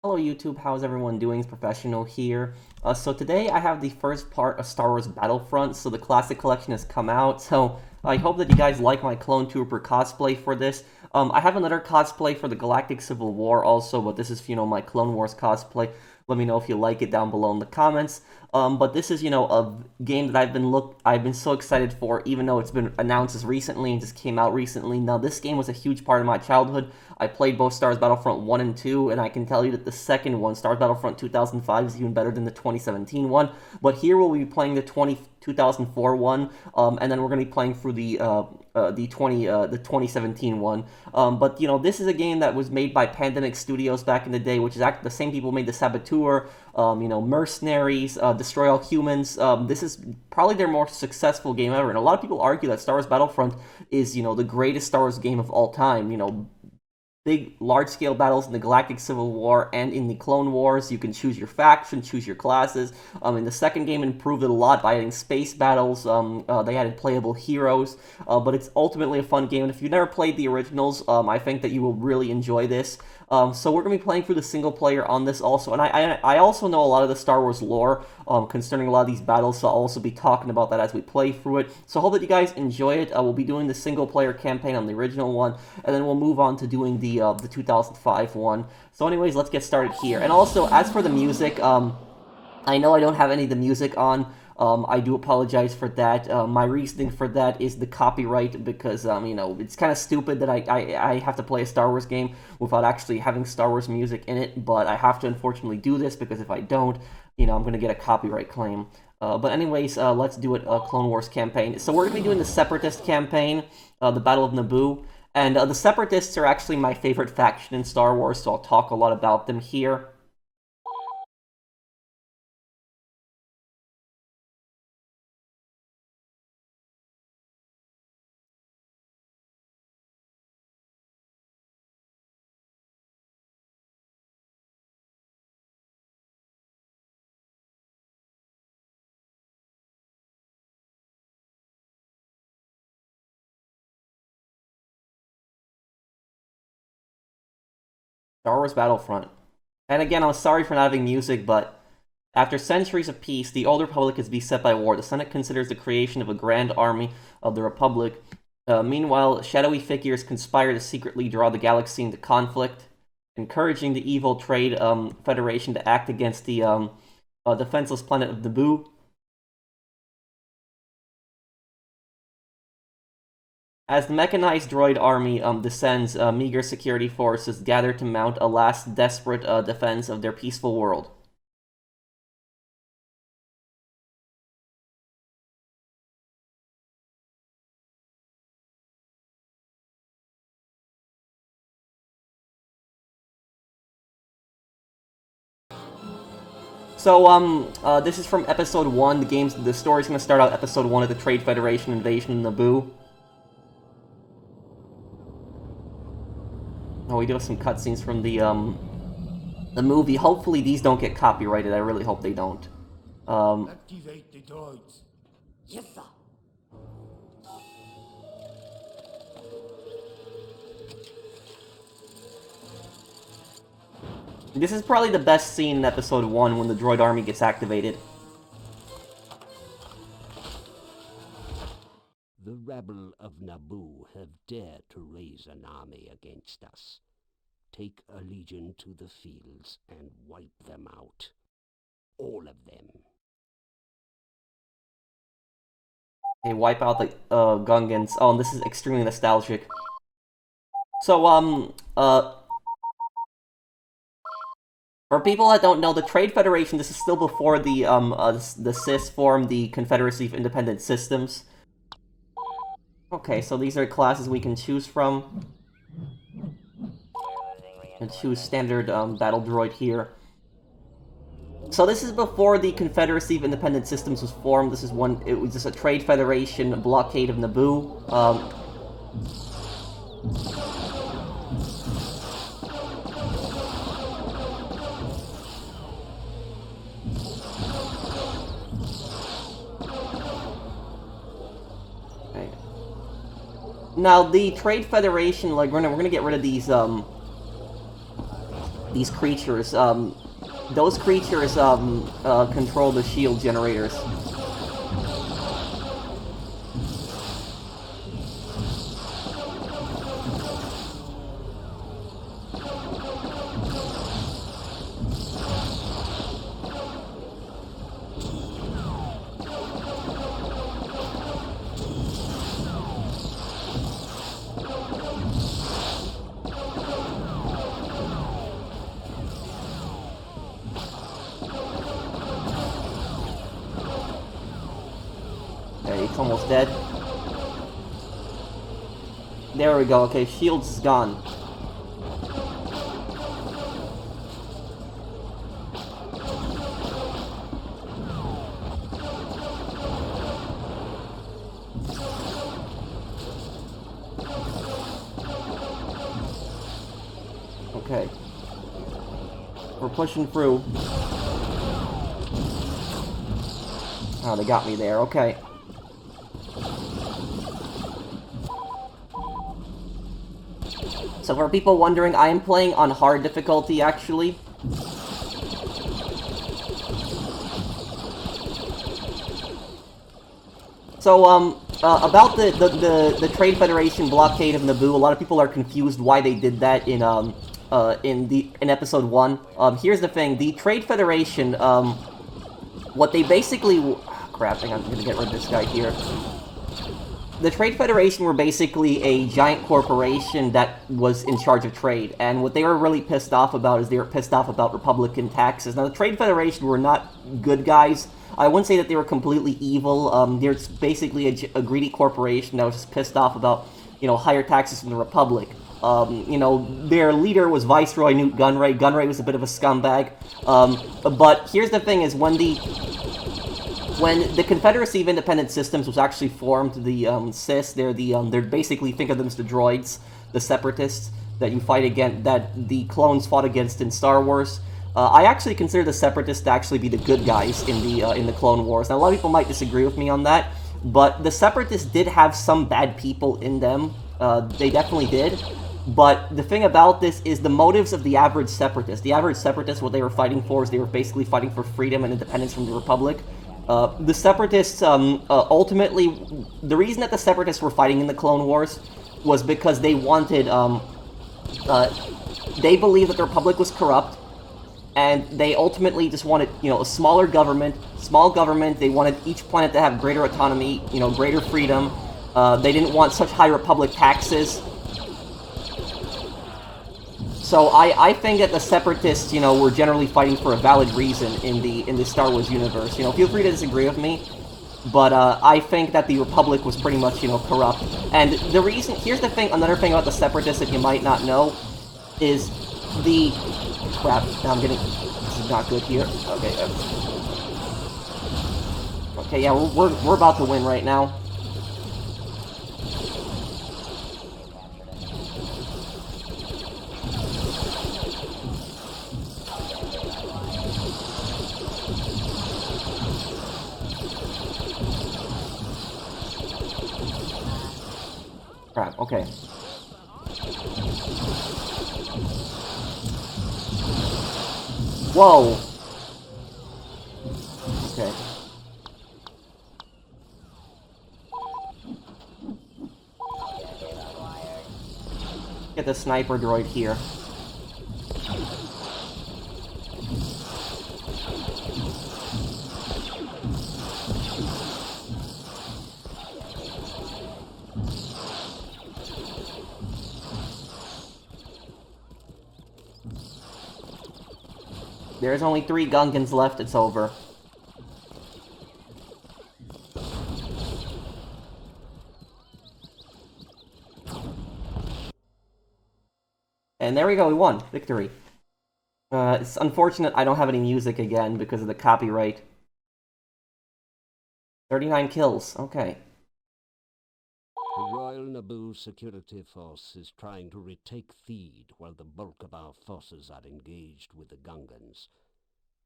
Hello YouTube, how's everyone doing? It's Professional here. So today I have the first part of Star Wars Battlefront, so the Classic Collection has come out, so I hope that you guys like my Clone Trooper cosplay for this. I have another cosplay for the Galactic Civil War also, but this is, my Clone Wars cosplay. Let me know if you like it down below in the comments. But this is, a game that I've been so excited for, even though it's been announced as recently and just came out recently. Now, this game was a huge part of my childhood. I played both Star Wars Battlefront 1 and 2, and I can tell you that the second one, Star Wars Battlefront 2005, is even better than the 2017 one. But here we'll be playing the 2004 one, and then we're going to be playing through the 2017 one. But this is a game that was made by Pandemic Studios back in the day, which is actually the same people who made the Saboteur, Mercenaries, Destroy All Humans. This is probably their more successful game ever, and a lot of people argue that Star Wars Battlefront is the greatest Star Wars game of all time. Big, large-scale battles in the Galactic Civil War and in the Clone Wars. You can choose your faction, choose your classes. In the second game, improved it a lot by adding space battles. They added playable heroes, but it's ultimately a fun game. And if you've never played the originals, I think that you will really enjoy this. So we're going to be playing through the single player on this also. And I also know a lot of the Star Wars lore concerning a lot of these battles, so I'll also be talking about that as we play through it. So I hope that you guys enjoy it. We'll be doing the single player campaign on the original one, and then we'll move on to doing the 2005 one. So anyways, let's get started here. And also, as for the music, I know I don't have any of the music on. I do apologize for that. My reasoning for that is the copyright, because, it's kind of stupid that I have to play a Star Wars game without actually having Star Wars music in it, but I have to unfortunately do this, because if I don't, I'm going to get a copyright claim. But anyways, let's do it, Clone Wars campaign. So we're going to be doing the Separatist campaign, the Battle of Naboo, and the Separatists are actually my favorite faction in Star Wars, so I'll talk a lot about them here. Star Wars Battlefront. And again, I'm sorry for not having music, but after centuries of peace, the Old Republic is beset by war. The Senate considers the creation of a grand army of the Republic. Meanwhile, shadowy figures conspire to secretly draw the galaxy into conflict, encouraging the evil Trade Federation to act against the defenseless planet of Naboo. As the mechanized droid army descends, meager security forces gather to mount a last desperate defense of their peaceful world. So, this is from Episode 1. The story's gonna start out Episode 1 of the Trade Federation invasion of Naboo. Oh, we do have some cutscenes from the movie. Hopefully these don't get copyrighted. I really hope they don't. Activate the droids. Yes, sir. This is probably the best scene in Episode 1 when the droid army gets activated. The rabble of Naboo have dared to raise an army against us. Take a legion to the fields and wipe them out. All of them. They wipe out the Gungans. Oh, and this is extremely nostalgic. So, for people that don't know, the Trade Federation, this is still before the CIS formed the Confederacy of Independent Systems. Okay, so these are classes we can choose from. And choose standard battle droid here. So this is before the Confederacy of Independent Systems was formed. This is it was just a Trade Federation blockade of Naboo. Okay. Now the Trade Federation, like we're gonna get rid of these these creatures. Those creatures control the shield generators. Okay, it's almost dead. There we go. Okay, shield's gone. Okay. We're pushing through. Oh, they got me there. Okay. So for people wondering, I am playing on hard difficulty, actually. So, about the Trade Federation blockade of Naboo, a lot of people are confused why they did that in episode 1. Here's the thing, the Trade Federation, what they basically... Oh, crap, I'm gonna get rid of this guy here. The Trade Federation were basically a giant corporation that was in charge of trade, and what they were really pissed off about is they were pissed off about Republican taxes. Now, the Trade Federation were not good guys. I wouldn't say that they were completely evil. They're basically a greedy corporation that was just pissed off about, higher taxes from the Republic. Their leader was Viceroy Newt Gunray. Gunray was a bit of a scumbag. But here's the thing: is when the Confederacy of Independent Systems was actually formed, the CIS, they're basically, think of them as the droids, the Separatists that you fight against, that the clones fought against in Star Wars. I actually consider the Separatists to actually be the good guys in the Clone Wars. Now, a lot of people might disagree with me on that, but the Separatists did have some bad people in them. They definitely did. But the thing about this is the motives of the average Separatist. The average Separatist, what they were fighting for is they were basically fighting for freedom and independence from the Republic. The Separatists, ultimately, the reason that the Separatists were fighting in the Clone Wars was because they wanted, they believed that the Republic was corrupt, and they ultimately just wanted, a smaller government, small government. They wanted each planet to have greater autonomy, greater freedom. They didn't want such high Republic taxes. So I think that the Separatists, were generally fighting for a valid reason in the Star Wars universe. Feel free to disagree with me, but I think that the Republic was pretty much, corrupt. And the reason, here's the thing, another thing about the Separatists that you might not know is the... Crap, now I'm getting... This is not good here. Okay, okay, yeah, we're about to win right now. Crap, okay. Whoa! Okay. Get the sniper droid here. There's only 3 Gungans left, it's over. And there we go, we won. Victory. It's unfortunate I don't have any music again because of the copyright. 39 kills, okay. The Royal Naboo Security Force is trying to retake Theed while the bulk of our forces are engaged with the Gungans.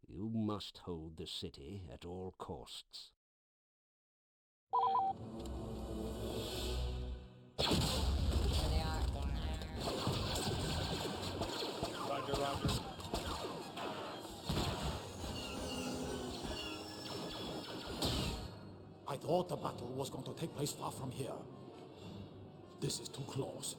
You must hold the city at all costs. There they are. Roger, roger. thought the battle was going to take place far from here. This is too close.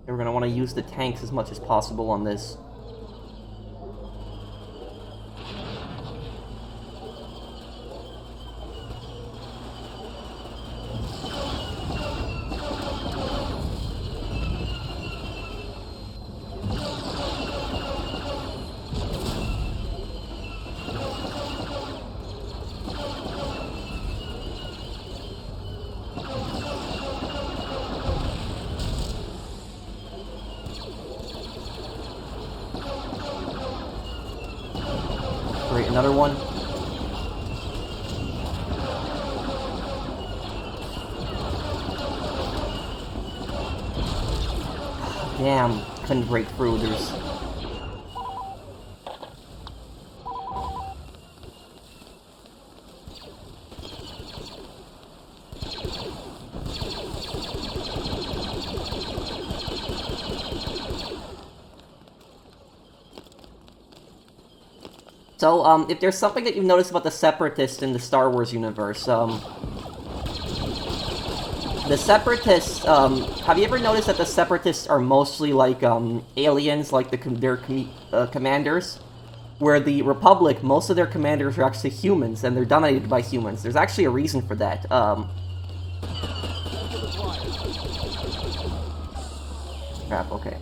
We're going to want to use the tanks as much as possible on this. Great, another one. Damn, couldn't break through. There's... So, if there's something that you've noticed about the Separatists in the Star Wars universe, the Separatists, have you ever noticed that the Separatists are mostly like, aliens, like their commanders? Where the Republic, most of their commanders are actually humans, and they're dominated by humans. There's actually a reason for that, Crap, okay.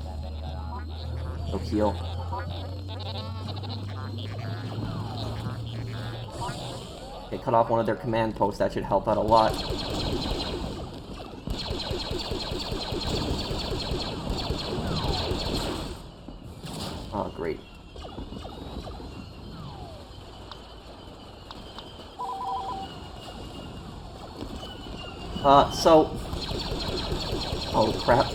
So heal. Okay, cut off one of their command posts, that should help out a lot. Oh, great. Oh, crap.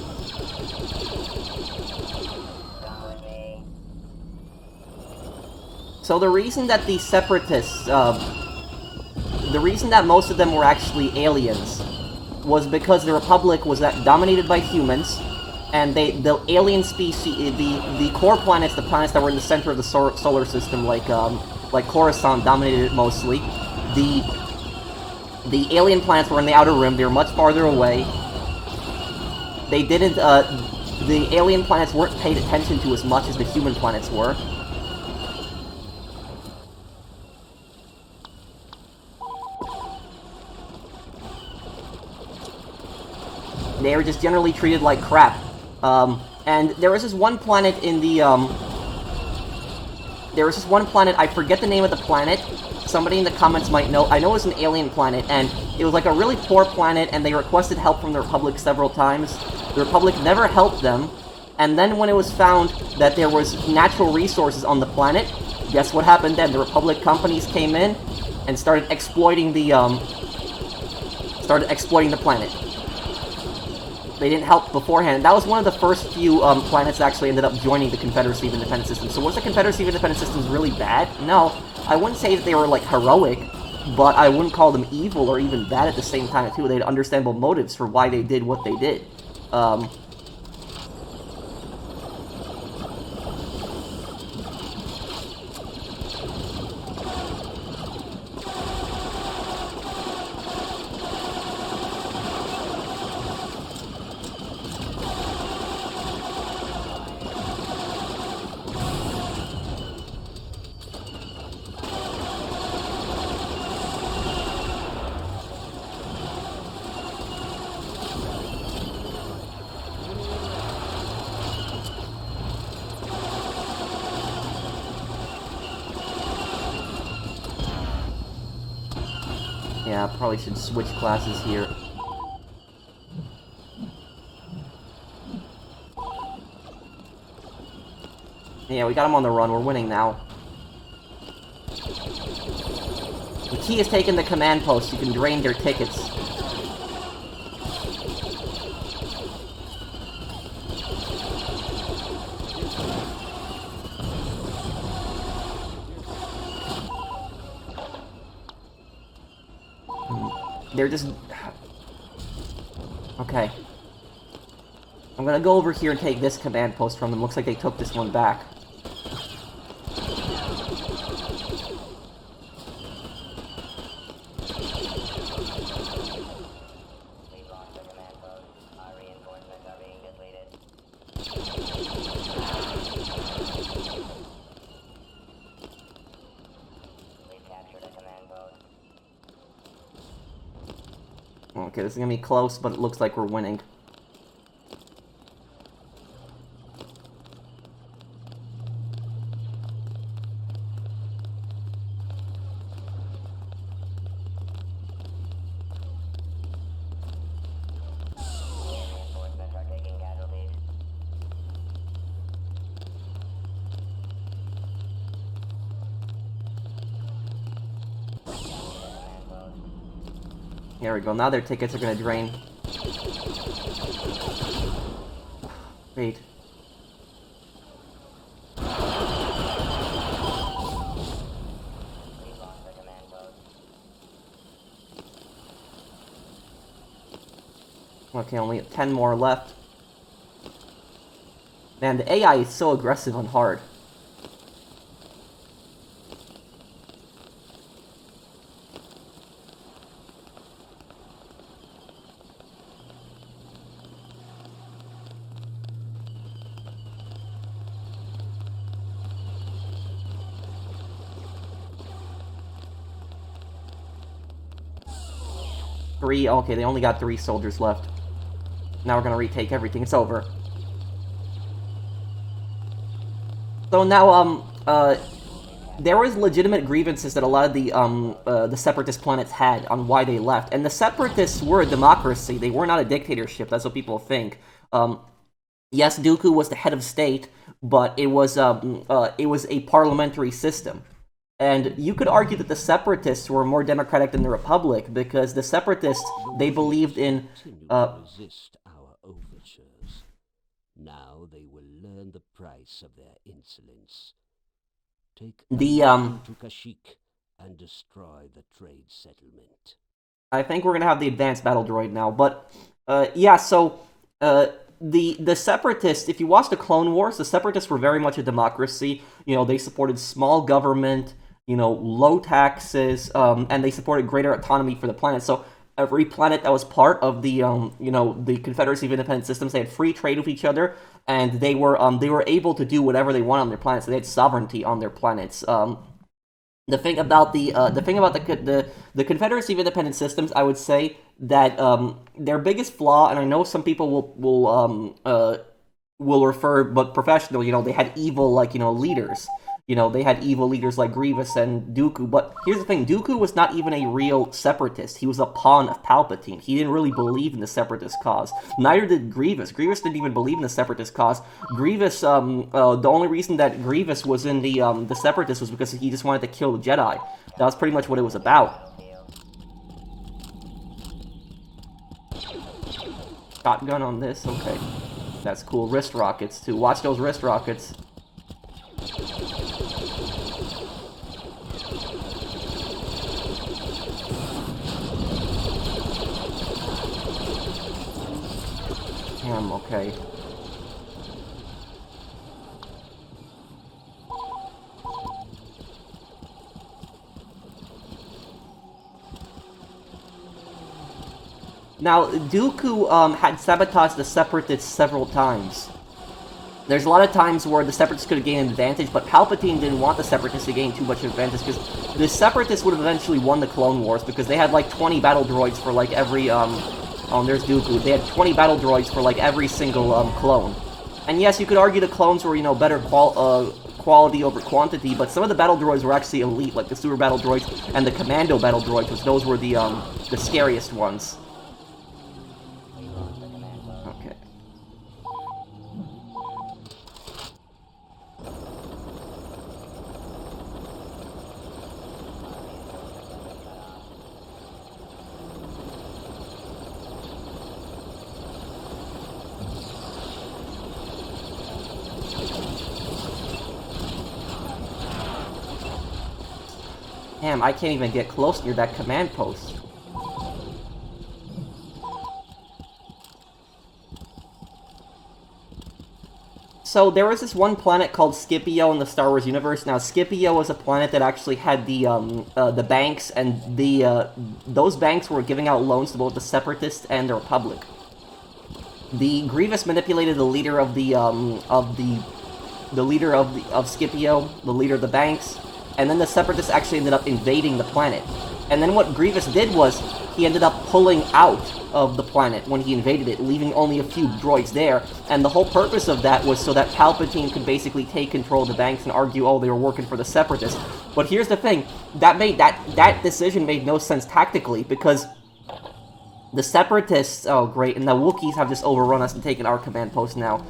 So the reason that the Separatists, the reason that most of them were actually aliens was because the Republic was dominated by humans, and the alien species, the core planets, the planets that were in the center of the solar system, like Coruscant, dominated it mostly. The alien planets were in the outer rim. They were much farther away. They didn't, the alien planets weren't paid attention to as much as the human planets were. They were just generally treated like crap. And there was this one planet in the, there was this one planet, I forget the name of the planet. Somebody in the comments might know. I know it was an alien planet, and it was like a really poor planet, and they requested help from the Republic several times. The Republic never helped them, and then when it was found that there was natural resources on the planet, guess what happened then? The Republic companies came in and started exploiting the planet. They didn't help beforehand. That was one of the first few planets that actually ended up joining the Confederacy of Independent Systems. So was the Confederacy of Independent Systems really bad? No. I wouldn't say that they were, like, heroic, but I wouldn't call them evil or even bad at the same time, too. They had understandable motives for why they did what they did. Yeah, probably should switch classes here. Yeah, we got him on the run. We're winning now. The key is taking the command post. You can drain their tickets. they're just... Okay. I'm gonna go over here and take this command post from them. Looks like they took this one back. Okay, this is gonna be close, but it looks like we're winning. There we go, now their tickets are gonna drain. Wait. Okay, only 10 more left. Man, the AI is so aggressive on hard. Okay, they only got 3 soldiers left. Now we're gonna retake everything. It's over. So now, there was legitimate grievances that a lot of the Separatist planets had on why they left. And the Separatists were a democracy. They were not a dictatorship. That's what people think. Yes, Dooku was the head of state, but it was a parliamentary system. And you could argue that the Separatists were more democratic than the Republic, because the Separatists, they believed in... resist our overtures. Now they will learn the price of their insolence. Take to Kashyyyk and destroy the trade settlement. I think we're gonna have the advanced battle droid now, but yeah. So the Separatists, if you watch the Clone Wars, the Separatists were very much a democracy. You know, they supported small government, you know, low taxes, and they supported greater autonomy for the planet. So every planet that was part of the you know, the Confederacy of Independent Systems, they had free trade with each other, and they were able to do whatever they want on their planets. So they had sovereignty on their planets. The thing about the Confederacy of Independent Systems, I would say that their biggest flaw, and I know some people will refer, but professional, you know, they had evil, like, you know, leaders. You know, they had evil leaders like Grievous and Dooku, but here's the thing, Dooku was not even a real Separatist. He was a pawn of Palpatine. He didn't really believe in the Separatist cause. Neither did Grievous. Grievous didn't even believe in the Separatist cause. Grievous, the only reason that Grievous was in the Separatists was because he just wanted to kill the Jedi. That was pretty much what it was about. Shotgun on this, okay. That's cool. Wrist rockets, too. Watch those wrist rockets. Damn, okay. Now, Dooku had sabotaged the Separatists several times. There's a lot of times where the Separatists could have gained an advantage, but Palpatine didn't want the Separatists to gain too much advantage, because the Separatists would have eventually won the Clone Wars, because they had like 20 battle droids for like every, oh, there's Dooku. They had 20 battle droids for like every single clone. And yes, you could argue the clones were, you know, better quality over quantity, but some of the battle droids were actually elite, like the super battle droids and the commando battle droids, which those were the scariest ones. Okay. Damn, I can't even get close near that command post. So there was this one planet called Scipio in the Star Wars universe. Now Scipio was a planet that actually had the banks, and those banks were giving out loans to both the Separatists and the Republic. The Grievous manipulated the leader of Scipio, the leader of the banks, and then the Separatists actually ended up invading the planet. And then what Grievous did was he ended up pulling out of the planet when he invaded it, leaving only a few droids there. And the whole purpose of that was so that Palpatine could basically take control of the banks and argue, oh, they were working for the Separatists. But here's the thing, that decision made no sense tactically, because the Separatists, oh great, and the Wookiees have just overrun us and taken our command post now.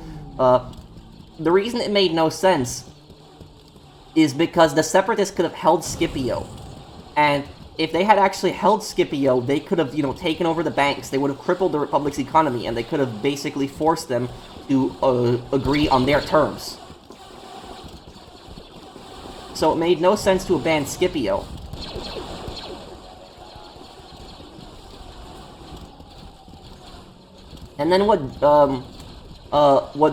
The reason it made no sense is because the Separatists could have held Scipio, and if they had actually held Scipio, they could have, taken over the banks, they would have crippled the Republic's economy, and they could have basically forced them to agree on their terms. So it made no sense to abandon Scipio. And then what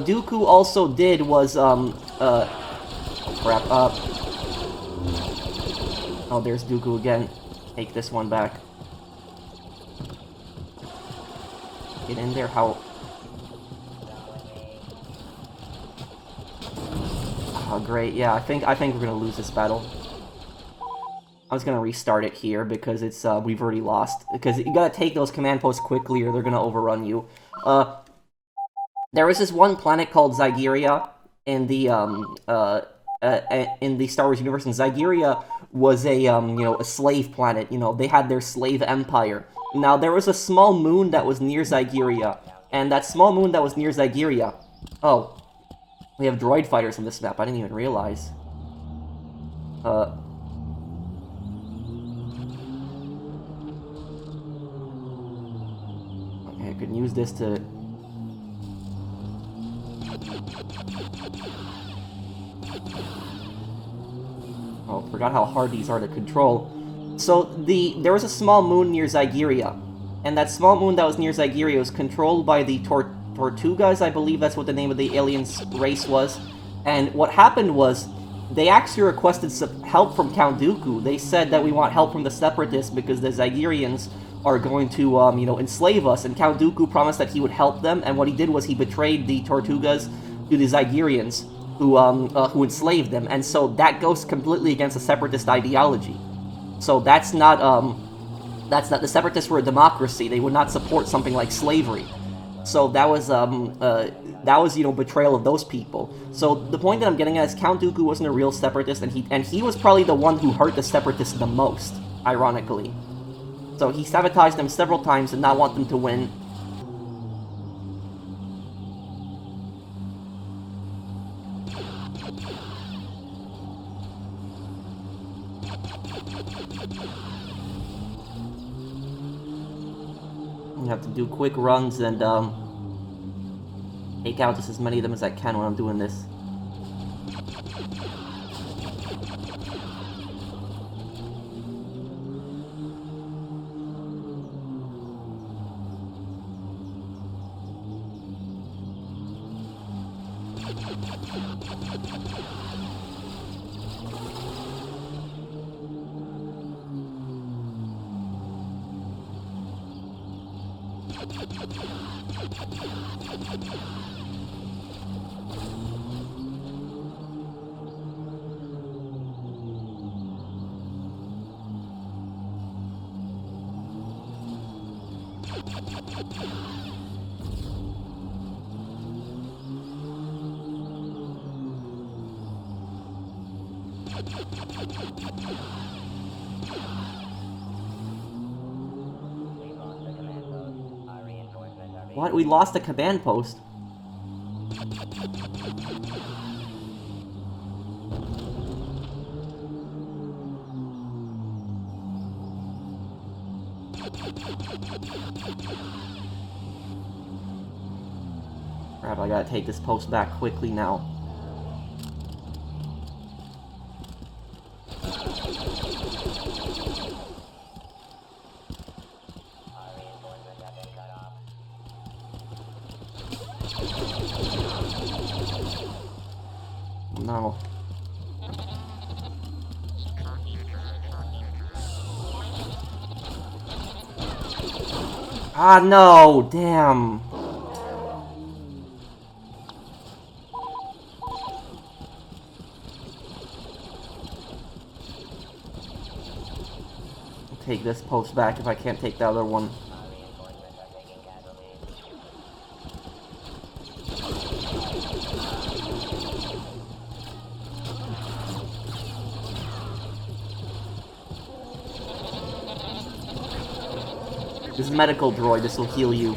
Dooku also did was, oh crap, oh, there's Dooku again. Take this one back. Get in there, how... Oh, great, yeah, I think we're gonna lose this battle. I was gonna restart it here, because it's, we've already lost. Because you gotta take those command posts quickly, or they're gonna overrun you. There was this one planet called Zygeria in the Star Wars universe, and Zygeria was a, a slave planet. They had their slave empire. Now, there was a small moon that was near Zygeria, and that small moon that was near Zygeria... Oh, we have droid fighters on this map, I didn't even realize. Okay, I could use this to... Oh, forgot how hard these are to control. So, there was a small moon near Zygeria, and that small moon that was near Zygeria was controlled by the Tortugas, I believe that's what the name of the aliens race was. And what happened was, they actually requested some help from Count Dooku. They said that we want help from the Separatists because the Zygerians are going to, enslave us, and Count Dooku promised that he would help them, and what he did was he betrayed the Tortugas to the Zygerians, who enslaved them, and so that goes completely against the Separatist ideology. So that's not, the Separatists were a democracy. They would not support something like slavery. So that was, betrayal of those people. So the point that I'm getting at is Count Dooku wasn't a real Separatist, and he was probably the one who hurt the Separatists the most, ironically. So he sabotaged them several times and not want them to win. You have to do quick runs and take out just as many of them as I can when I'm doing this. What? We lost the command post? Crap, I gotta take this post back quickly now. No. Ah, no! Damn! I'll take this post back if I can't take the other one. This is medical droid, this will heal you.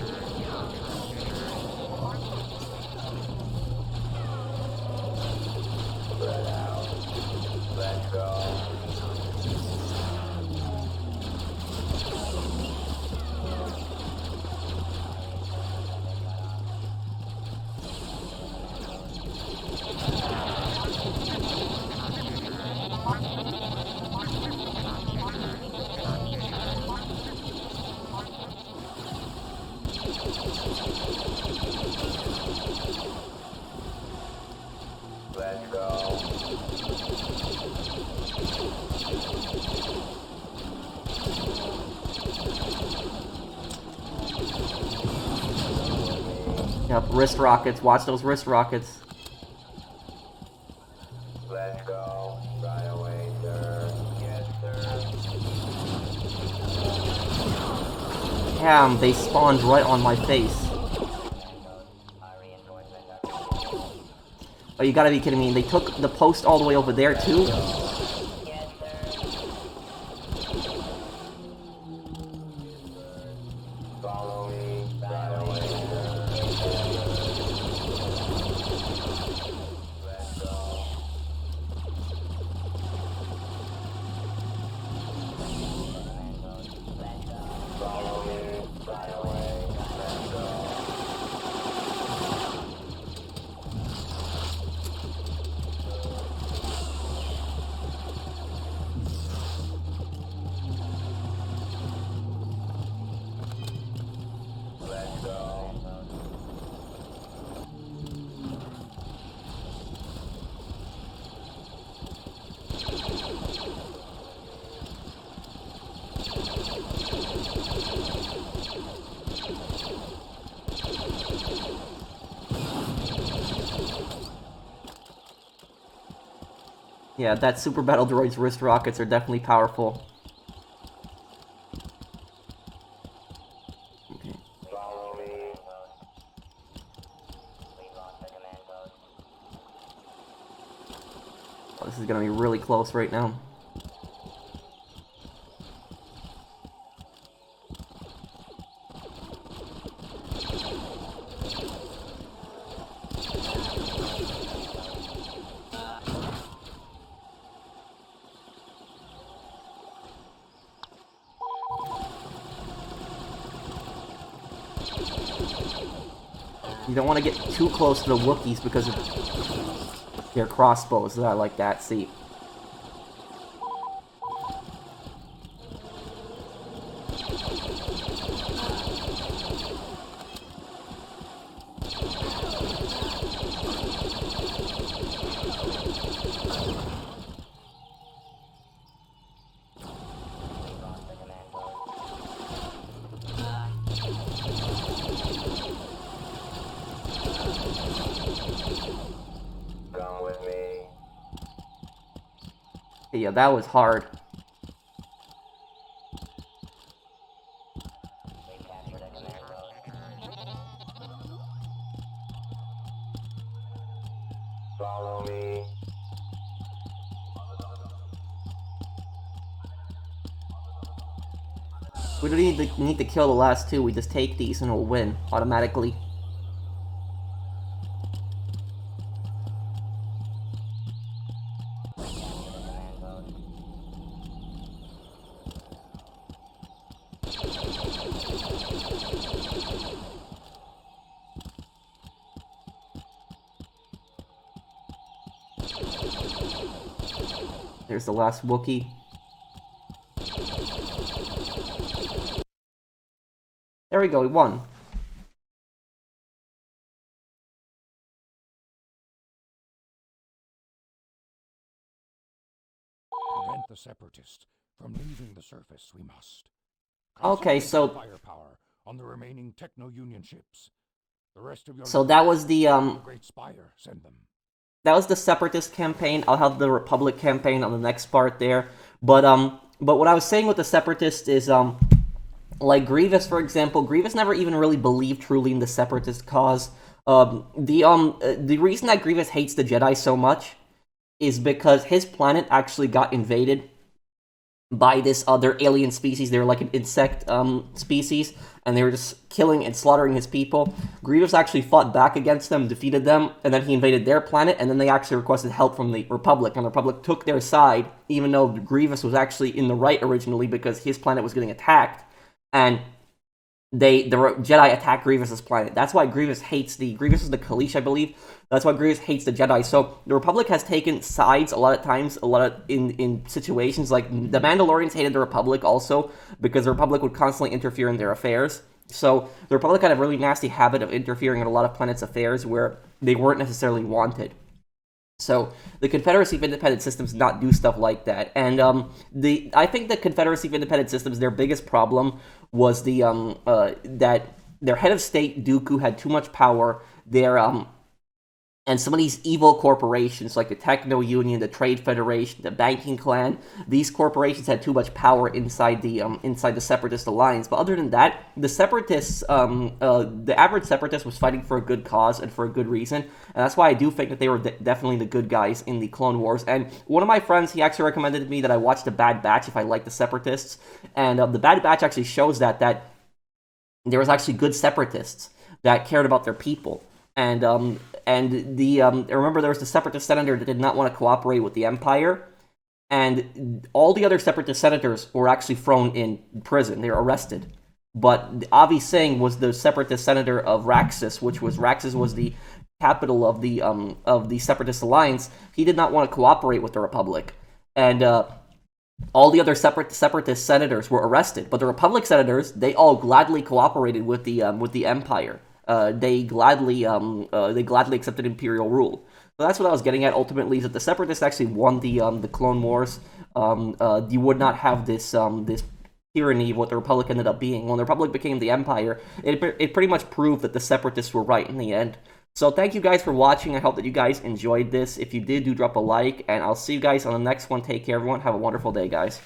Let's go. Yep, wrist rockets. Watch those wrist rockets. Let's go. Right away, sir. Yes, sir. Damn, they spawned right on my face. Oh, you gotta be kidding me. They took the post all the way over there, too? Follow me. Right away, sir. Let's go. Follow me. Right away. Let's go. Let's go. Yeah, that Super Battle Droid's wrist rockets are definitely powerful. Okay. Follow me. Oh, this is gonna be really close right now. You don't want to get too close to the Wookiees because of their crossbows. I like that. See. Come with me. Yeah, that was hard. Follow me. We don't need to kill the last two. We just take these and we'll win automatically. There's the last Wookiee. There we go, we won. prevent the Separatists from leaving the surface, we must. Okay, so Firepower on the remaining Techno-Union ships. The rest of your that was the Great Spire, send them. that was the Separatist campaign. I'll have the Republic campaign on the next part there. But what I was saying with the Separatists is like Grievous, for example, Grievous never even really believed truly in the Separatist cause. The reason that Grievous hates the Jedi so much is because his planet actually got invaded by this other alien species. They were like an insect species, and they were just killing and slaughtering his people. Grievous actually fought back against them, defeated them, and then he invaded their planet, and then they actually requested help from the Republic, and the Republic took their side, even though Grievous was actually in the right originally because his planet was getting attacked, and the Jedi attacked Grievous's planet. That's why Grievous hates Grievous is the Kaleesh, I believe. That's why Grievous hates the Jedi. So the Republic has taken sides a lot of times, in situations like the Mandalorians hated the Republic also because the Republic would constantly interfere in their affairs. So the Republic had a really nasty habit of interfering in a lot of planets' affairs where they weren't necessarily wanted. So the Confederacy of Independent Systems did not do stuff like that, and I think the Confederacy of Independent Systems, their biggest problem was that their head of state Dooku had too much power. And some of these evil corporations, like the Techno-Union, the Trade Federation, the Banking Clan, these corporations had too much power inside the Separatist alliance. But other than that, the Separatists, the average Separatist was fighting for a good cause and for a good reason. And that's why I do think that they were definitely the good guys in the Clone Wars. And one of my friends, he actually recommended to me that I watch The Bad Batch if I like the Separatists. And The Bad Batch actually shows that there was actually good Separatists that cared about their people. And I remember there was the Separatist senator that did not want to cooperate with the Empire, and all the other Separatist senators were actually thrown in prison. They were arrested. But Avi Singh was the Separatist senator of Raxus, Raxus was the capital of the Separatist alliance. He did not want to cooperate with the Republic, and all the other Separatist senators were arrested. But the Republic senators, they all gladly cooperated with the Empire. They gladly accepted Imperial rule. So that's what I was getting at. Ultimately, is that the Separatists actually won the Clone Wars. You would not have this tyranny of what the Republic ended up being. When the Republic became the Empire, it pretty much proved that the Separatists were right in the end. So thank you guys for watching. I hope that you guys enjoyed this. If you did, do drop a like, and I'll see you guys on the next one. Take care, everyone. Have a wonderful day, guys.